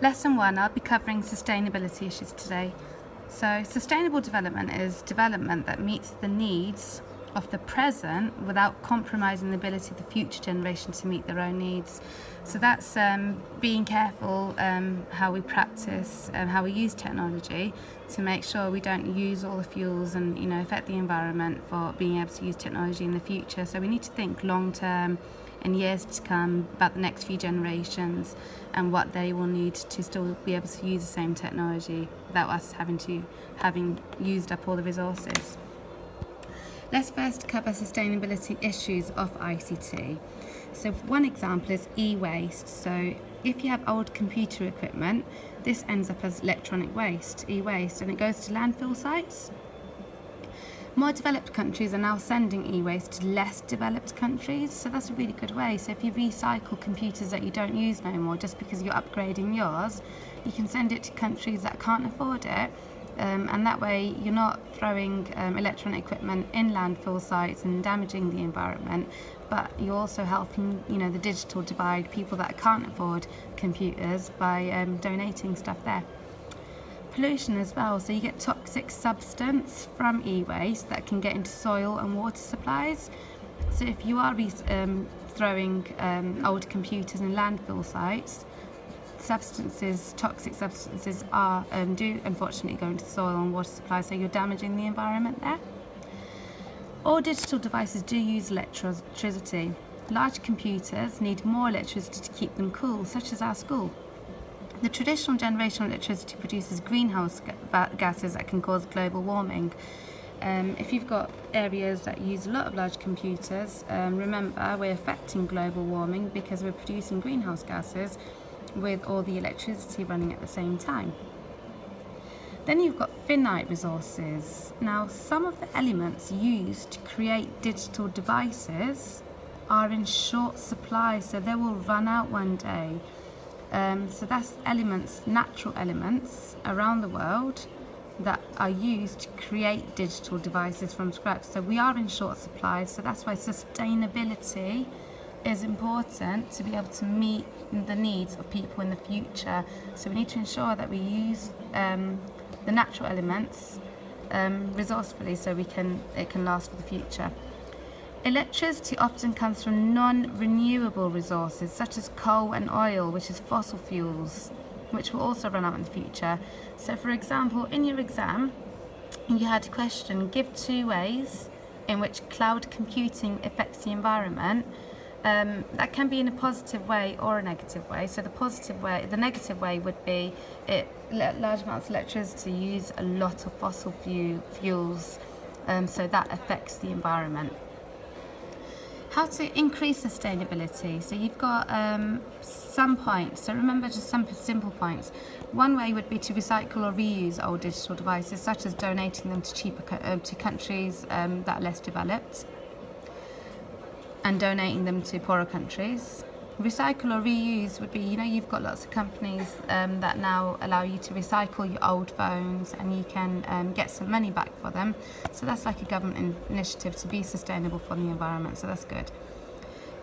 Lesson 1, I'll be covering sustainability issues today. So sustainable development is development that meets the needs of the present without compromising the ability of the future generation to meet their own needs. So that's being careful how we practice and how we use technology to make sure we don't use all the fuels and affect the environment for being able to use technology in the future. So we need to think long term in years to come about the next few generations and what they will need to still be able to use the same technology without us having used up all the resources. Let's first cover sustainability issues of ICT. So one example is e-waste. So if you have old computer equipment, this ends up as electronic waste, e-waste, and it goes to landfill sites. More developed countries are now sending e-waste to less developed countries, so that's a really good way. So if you recycle computers that you don't use no more just because you're upgrading yours, you can send it to countries that can't afford it, and that way you're not throwing electronic equipment in landfill sites and damaging the environment, but you're also helping the digital divide, people that can't afford computers, by donating stuff there. Pollution as well, so you get toxic substance from e-waste that can get into soil and water supplies. So if you are throwing old computers in landfill sites, toxic substances do unfortunately go into soil and water supplies, so you're damaging the environment there. All digital devices do use electricity. Large computers need more electricity to keep them cool, such as our school. The traditional generation of electricity produces greenhouse gases that can cause global warming. If you've got areas that use a lot of large computers, remember we're affecting global warming because we're producing greenhouse gases with all the electricity running at the same time. Then you've got finite resources. Now, some of the elements used to create digital devices are in short supply, so they will run out one day. So that's natural elements around the world that are used to create digital devices from scratch. So we are in short supply, so that's why sustainability is important to be able to meet the needs of people in the future. So we need to ensure that we use the natural elements resourcefully so it can last for the future. Electricity often comes from non-renewable resources such as coal and oil, which is fossil fuels, which will also run out in the future. So for example, in your exam, you had a question, give 2 ways in which cloud computing affects the environment. That can be in a positive way or a negative way. So the negative way would be large amounts of electricity use a lot of fossil fuels, so that affects the environment. How to increase sustainability. So you've got some points. So remember just some simple points. One way would be to recycle or reuse old digital devices, such as donating them to countries that are less developed, and donating them to poorer countries. Recycle or reuse would be, you've got lots of companies that now allow you to recycle your old phones and you can get some money back for them. So that's like a government initiative to be sustainable for the environment, so that's good.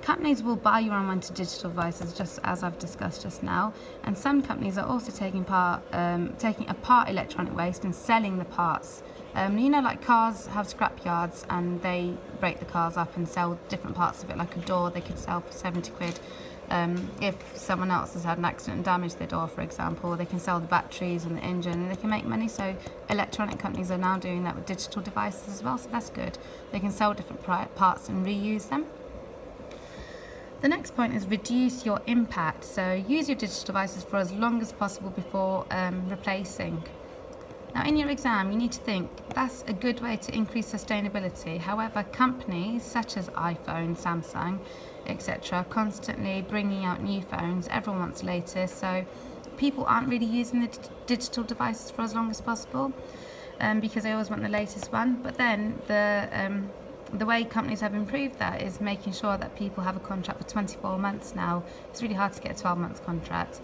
Companies will buy your unwanted digital devices, just as I've discussed just now, and some companies are also taking apart electronic waste and selling the parts. Like cars have scrap yards and they break the cars up and sell different parts of it, like a door they could sell for 70 quid. If someone else has had an accident and damaged their door, for example, they can sell the batteries and the engine and they can make money. So electronic companies are now doing that with digital devices as well, so that's good. They can sell different parts and reuse them. The next point is reduce your impact. So use your digital devices for as long as possible before replacing. Now in your exam, you need to think, that's a good way to increase sustainability. However, companies such as iPhone, Samsung, etc. are constantly bringing out new phones. Everyone wants the latest, so people aren't really using the digital devices for as long as possible because they always want the latest one. But then the way companies have improved that is making sure that people have a contract for 24 months now. It's really hard to get a 12-month contract.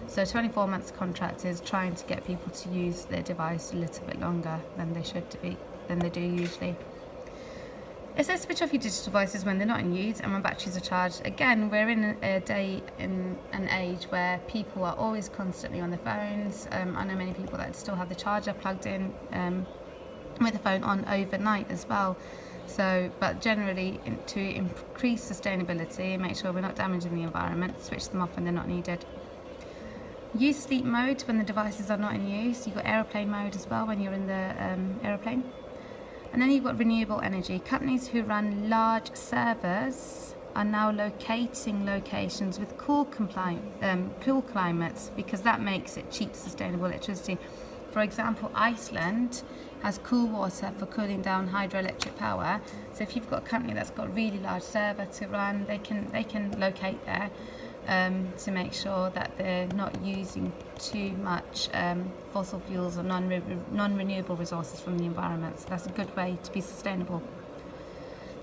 So 24 months contract is trying to get people to use their device a little bit longer than they do usually. It says switch off your digital devices when they're not in use and when batteries are charged. Again, we're in a day in an age where people are always constantly on their phones. I know many people that still have the charger plugged in with the phone on overnight as well. So, but generally, to increase sustainability and make sure we're not damaging the environment, switch them off when they're not needed. Use sleep mode when the devices are not in use. You've got aeroplane mode as well when you're in the aeroplane. And then you've got renewable energy. Companies who run large servers are now locating locations with cool climates, because that makes it cheap, sustainable electricity. For example, Iceland has cool water for cooling down hydroelectric power. So if you've got a company that's got a really large server to run, they can locate there to make sure that they're not using too much fossil fuels or non-renewable resources from the environment. So that's a good way to be sustainable.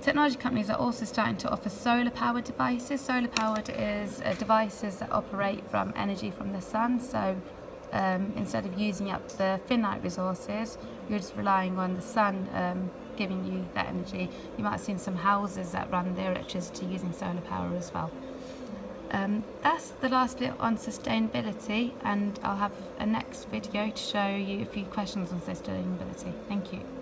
Technology companies are also starting to offer solar-powered devices. Solar-powered is devices that operate from energy from the sun. So instead of using up the finite resources, you're just relying on the sun giving you that energy. You might have seen some houses that run their electricity using solar power as well. That's the last bit on sustainability, and I'll have a next video to show you a few questions on sustainability. Thank you.